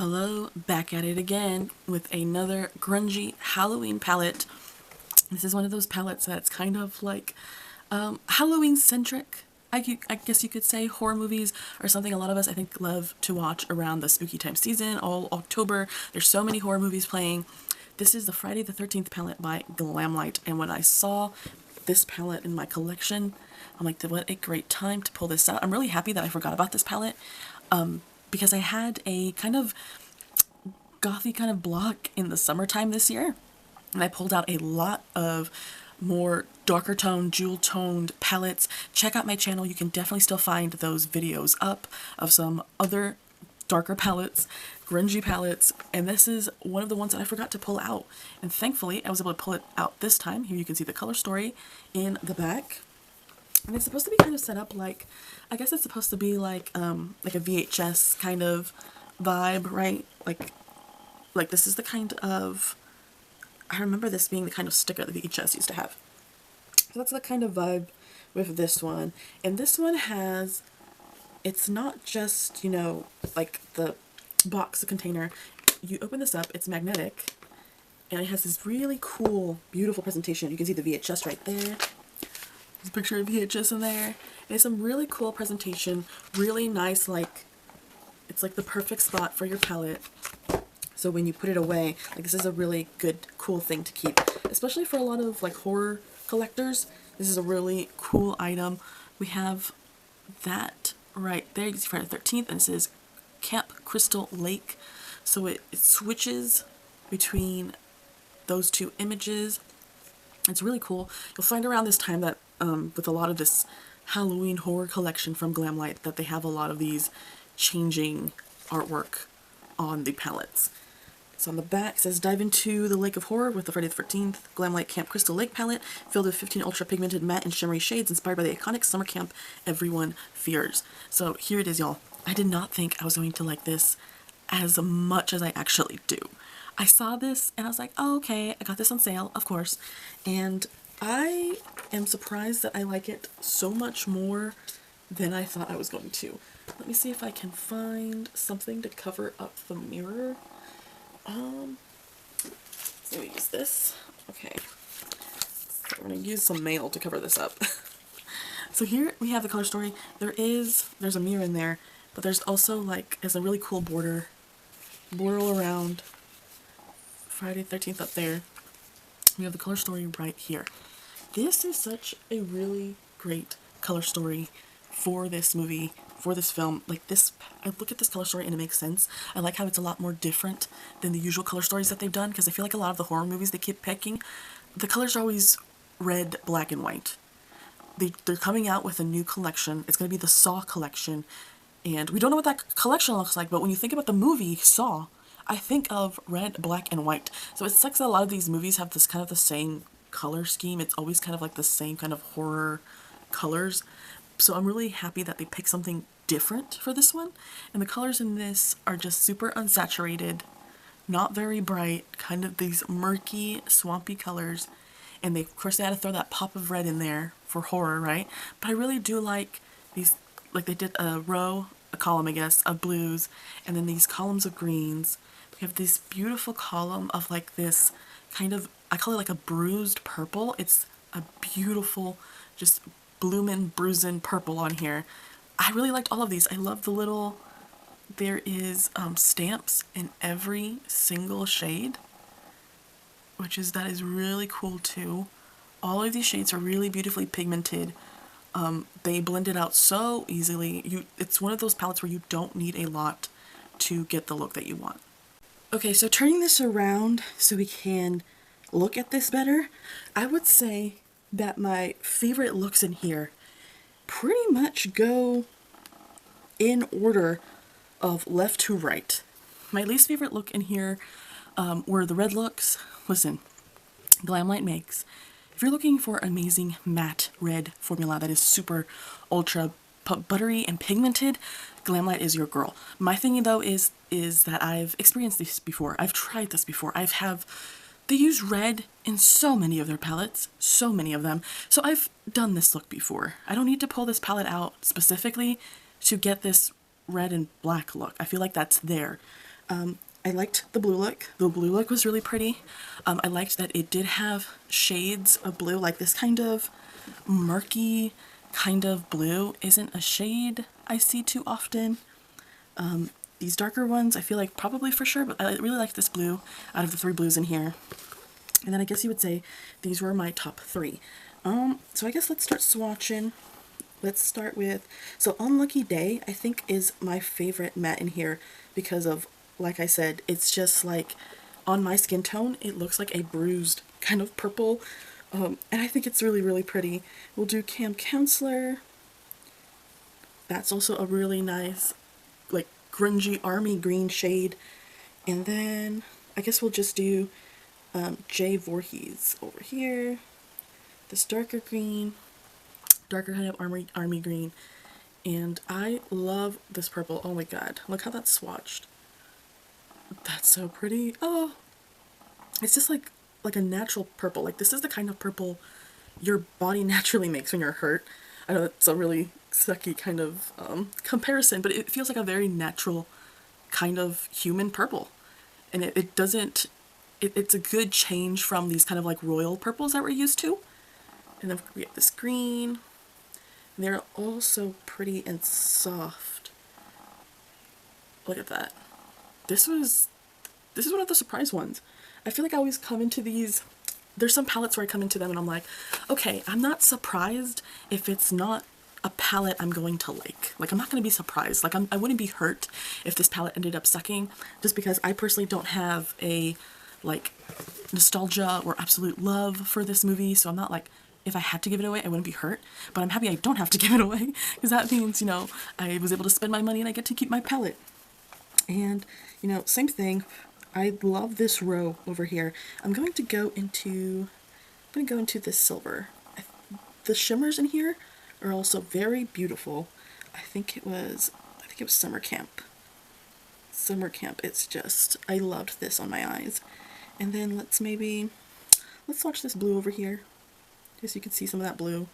Hello, back at it again with another grungy Halloween palette. This is one of those palettes that's kind of like Halloween centric. I guess you could say horror movies are something a lot of us I think love to watch around the spooky time season, all October. There's so many horror movies playing. This is the Friday the 13th palette by Glamlite, and when I saw this palette in my collection, I'm like, what a great time to pull this out. I'm really happy that I forgot about this palette. Because I had a kind of gothy kind of block in the summertime this year, and I pulled out a lot of more darker toned, jewel toned palettes. Check out my channel, you can definitely still find those videos up of some other darker palettes, grungy palettes, and this is one of the ones that I forgot to pull out, and thankfully I was able to pull it out this time. Here you can see the color story in the back. And it's supposed to be kind of set up like, I guess it's supposed to be like a VHS kind of vibe, right? Like this is the kind of, I remember this being the kind of sticker that VHS used to have. So that's the kind of vibe with this one. And this one has, it's not just, you know, like the box, the container. You open this up, it's magnetic, and it has this really cool, beautiful presentation. You can see the VHS right there. There's a picture of VHS in there. And it's some really cool presentation, really nice, like, it's like the perfect spot for your palette. So when you put it away, like this is a really good, cool thing to keep. Especially for a lot of like horror collectors, this is a really cool item. We have that right there. You can see Friday the 13th, and it says Camp Crystal Lake. So it switches between those two images. It's really cool. You'll find around this time that with a lot of this Halloween horror collection from Glamlite that they have a lot of these changing artwork on the palettes. So on the back it says, dive into the lake of horror with the Friday the 13th Glamlite Camp Crystal Lake palette filled with 15 ultra pigmented matte and shimmery shades inspired by the iconic summer camp everyone fears. So here it is, y'all. I did not think I was going to like this as much as I actually do. I saw this and I was like, oh, okay, I got this on sale, of course, and I am surprised that I like it so much more than I thought I was going to. Let me see if I can find something to cover up the mirror. Let me use this. Okay, so we're gonna use some mail to cover this up. So here we have the color story. There's a mirror in there, but there's also like, there's a really cool border all around. Friday the 13th up there. We have the color story right here. This is such a really great color story for this movie, for this film. Like this, I look at this color story and it makes sense. I like how it's a lot more different than the usual color stories that they've done, because I feel like a lot of the horror movies they keep picking, the colors are always red, black, and white. They're coming out with a new collection. It's going to be the Saw collection, and we don't know what that collection looks like, but when you think about the movie Saw, I think of red, black, and white. So it sucks that a lot of these movies have this kind of the same color scheme. It's always kind of like the same kind of horror colors. So I'm really happy that they picked something different for this one. And the colors in this are just super unsaturated, not very bright, kind of these murky, swampy colors. And they, of course, they had to throw that pop of red in there for horror, right? But I really do like these, like they did a column, I guess, of blues, and then these columns of greens. We have this beautiful column of like this kind of, I call it like a bruised purple. It's a beautiful, just bloomin', bruisin' purple on here. I really liked all of these. I love the little, there is stamps in every single shade, that is really cool too. All of these shades are really beautifully pigmented. They blend it out so easily. It's one of those palettes where you don't need a lot to get the look that you want. Okay, so turning this around so we can look at this better, I would say that my favorite looks in here pretty much go in order of left to right. My least favorite look in here were the red looks. Listen, Glamlite makes, if you're looking for amazing matte red formula that is super ultra buttery and pigmented, Glamlite is your girl. My thing though is that I've experienced this before. I've tried this before. They use red in so many of their palettes, so many of them. So I've done this look before. I don't need to pull this palette out specifically to get this red and black look. I feel like that's there. I liked the blue look. The blue look was really pretty. I liked that it did have shades of blue, like this kind of murky kind of blue isn't a shade I see too often. These darker ones I feel like probably for sure, but I really like this blue out of the 3 blues in here. And then I guess you would say these were my top 3. So I guess let's start swatching. Let's start with, so Unlucky Day I think is my favorite matte in here because of, like I said, it's just like on my skin tone it looks like a bruised kind of purple, and I think it's really, really pretty. We'll do Camp Counselor. That's also a really nice like grungy army green shade. And then I guess we'll just do J. Voorhees over here. This darker green, darker kind of army green. And I love this purple. Oh my god, look how that's swatched. That's so pretty. Oh, it's just like a natural purple. Like this is the kind of purple your body naturally makes when you're hurt. I know it's a really sucky kind of comparison, but it feels like a very natural kind of human purple. And it doesn't, it's a good change from these kind of like royal purples that we're used to. And then we have this green. And they're all so pretty and soft. Look at that. This is one of the surprise ones. I feel like I always come into these, there's some palettes where I come into them and I'm like, okay, I'm not surprised if it's not a palette I'm going to like. Like I'm not going to be surprised. Like I wouldn't be hurt if this palette ended up sucking, just because I personally don't have a like nostalgia or absolute love for this movie. So I'm not like, if I had to give it away, I wouldn't be hurt, but I'm happy I don't have to give it away because that means, you know, I was able to spend my money and I get to keep my palette. And, you know, same thing. I love this row over here. I'm going to go into this silver. The shimmers in here are also very beautiful. I think it was Summer Camp. Summer Camp. It's just, I loved this on my eyes. And then let's swatch this blue over here. Just so you can see some of that blue.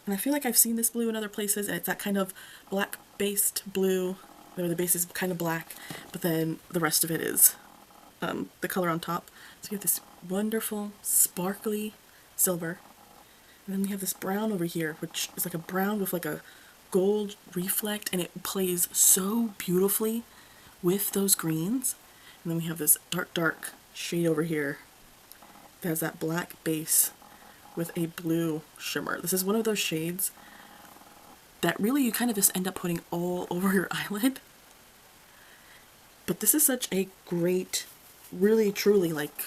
And I feel like I've seen this blue in other places, and it's that kind of black based blue, where the base is kind of black, but then the rest of it is the color on top. So we have this wonderful sparkly silver, and then we have this brown over here, which is like a brown with like a gold reflect, and it plays so beautifully with those greens. And then we have this dark shade over here that has that black base with a blue shimmer. This is one of those shades that really you kind of just end up putting all over your eyelid. But this is such a great, really truly like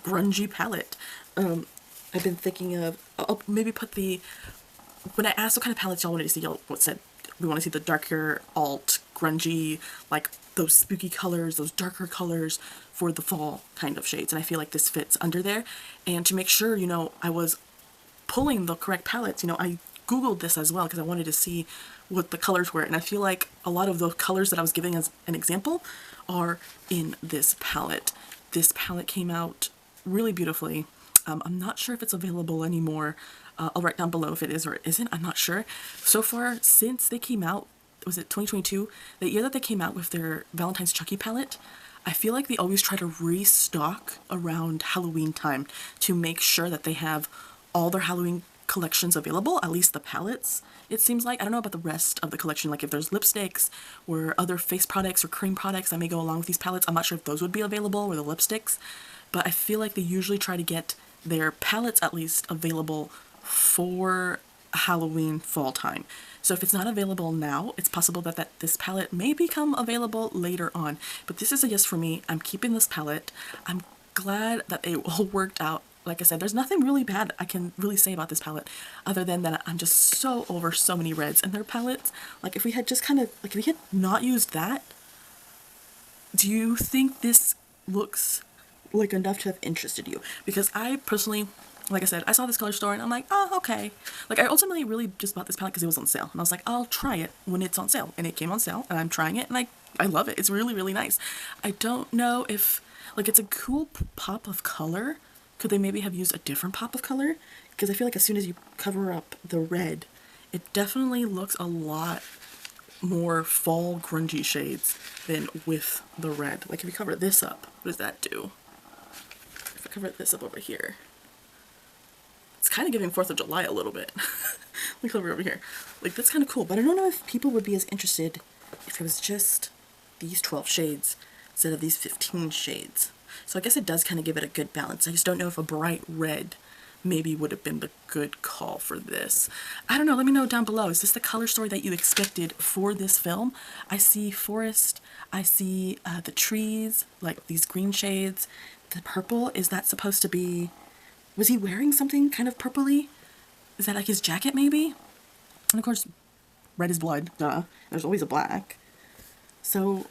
grungy palette. I've been thinking of, I'll maybe put when I asked what kind of palettes y'all wanted to see, y'all said we want to see the darker, alt, grungy, like those spooky colors, those darker colors for the fall kind of shades. And I feel like this fits under there. And to make sure, you know, I was pulling the correct palettes, you know, I Googled this as well because I wanted to see what the colors were. And I feel like a lot of the colors that I was giving as an example are in this palette. This palette came out really beautifully. I'm not sure if it's available anymore. I'll write down below if it is or it isn't. I'm not sure. So far, since they came out, was it 2022? The year that they came out with their Valentine's Chucky palette, I feel like they always try to restock around Halloween time to make sure that they have all their Halloween collections available, at least the palettes, it seems like. I don't know about the rest of the collection, like if there's lipsticks or other face products or cream products that may go along with these palettes. I'm not sure if those would be available, or the lipsticks, but I feel like they usually try to get their palettes at least available for Halloween fall time. So if it's not available now, it's possible that this palette may become available later on. But this is a yes for me. I'm keeping this palette. I'm glad that it all worked out. Like I said, there's nothing really bad I can really say about this palette other than that I'm just so over so many reds in their palettes. Like if we had just kind of, like if we had not used that, do you think this looks like enough to have interested you? Because I personally, like I said, I saw this color store and I'm like, oh, okay. Like I ultimately really just bought this palette because it was on sale. And I was like, I'll try it when it's on sale. And it came on sale and I'm trying it and I love it. It's really, really nice. I don't know if, like, it's a cool pop of color. Could they maybe have used a different pop of color? Because I feel like as soon as you cover up the red, it definitely looks a lot more fall grungy shades than with the red. Like if you cover this up, what does that do? If I cover this up over here, it's kind of giving 4th of July a little bit. Let me cover over here. Like that's kind of cool, but I don't know if people would be as interested if it was just these 12 shades instead of these 15 shades. So I guess it does kind of give it a good balance. I just don't know if a bright red maybe would have been the good call for this. I don't know, let me know down below. Is this the color story that you expected for this film? I see forest, I see the trees, like these green shades. The purple, is that supposed to be, was he wearing something kind of purpley? Is that like his jacket maybe? And of course, red is blood, duh. There's always a black. So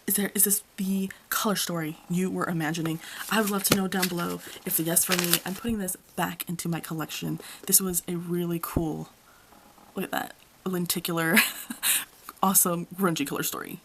is this the color story you were imagining? I would love to know down below. It's a yes for me. I'm putting this back into my collection. This was a really cool, look at that, lenticular, awesome grungy color story.